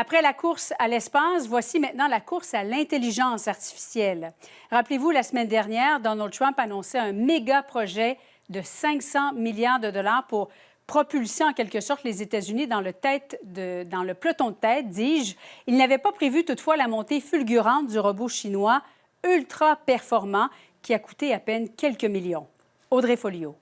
Après la course à l'espace, voici maintenant la course à l'intelligence artificielle. Rappelez-vous, la semaine dernière, Donald Trump annonçait un méga projet de 500 milliards de dollars pour propulser en quelque sorte les États-Unis dans le peloton de tête, dis-je. Il n'avait pas prévu toutefois la montée fulgurante du robot chinois ultra performant qui a coûté à peine quelques millions. Audrey Folliot.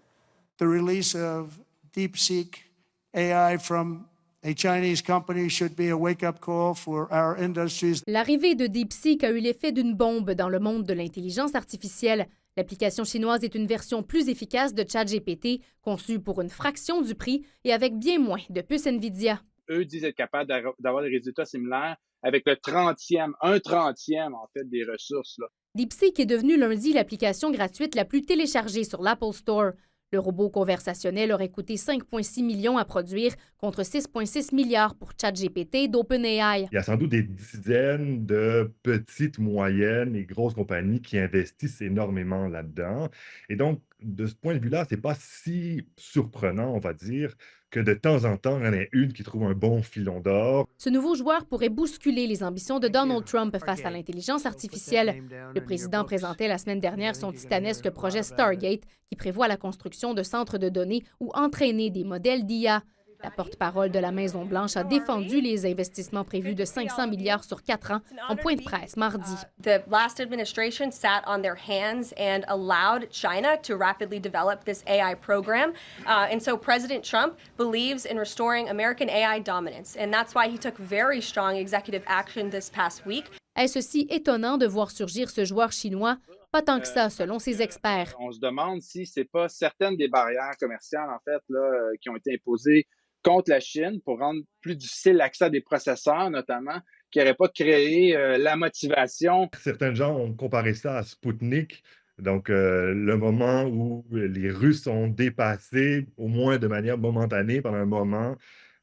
The release of DeepSeek AI from a Chinese company should be a wake-up call for our industries. L'arrivée de DeepSeek a eu l'effet d'une bombe dans le monde de l'intelligence artificielle. L'application chinoise est une version plus efficace de ChatGPT, conçue pour une fraction du prix et avec bien moins de puces NVIDIA. Eux disent être capables d'avoir des résultats similaires avec un trentième en fait des ressources. Là. DeepSeek est devenu lundi l'application gratuite la plus téléchargée sur l'Apple Store. Le robot conversationnel aurait coûté 5,6 millions à produire contre 6,6 milliards pour ChatGPT d'OpenAI. Il y a sans doute des dizaines de petites, moyennes et grosses compagnies qui investissent énormément là-dedans. Et donc, de ce point de vue-là, c'est pas si surprenant, on va dire, que de temps en temps, il y en ait une qui trouve un bon filon d'or. Ce nouveau joueur pourrait bousculer les ambitions de Donald Trump face à l'intelligence artificielle. Le président présentait la semaine dernière son titanesque projet Stargate, qui prévoit la construction de centres de données où entraîner des modèles d'IA. La porte-parole de la Maison-Blanche a défendu les investissements prévus de 500 milliards sur 4 ans en point de presse mardi. The last administration sat on their hands and allowed China to rapidly develop this AI program. And so President Trump believes in restoring American AI dominance. And that's why he took very strong executive action this past week. Est-ce aussi étonnant de voir surgir ce joueur chinois? Pas tant que ça, selon ses experts. On se demande si c'est pas certaines des barrières commerciales, en fait, là, qui ont été imposées contre la Chine pour rendre plus difficile l'accès à des processeurs, notamment, qui n'auraient pas créé la motivation. Certains gens ont comparé ça à Sputnik, donc le moment où les Russes ont dépassé, au moins de manière momentanée, pendant un moment,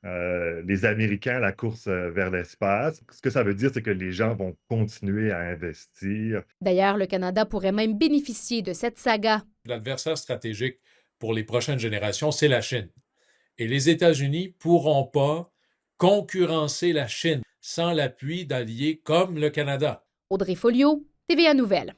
les Américains à la course vers l'espace. Ce que ça veut dire, c'est que les gens vont continuer à investir. D'ailleurs, le Canada pourrait même bénéficier de cette saga. L'adversaire stratégique pour les prochaines générations, c'est la Chine. Et les États-Unis ne pourront pas concurrencer la Chine sans l'appui d'alliés comme le Canada. Audrey Folliot, TVA Nouvelles.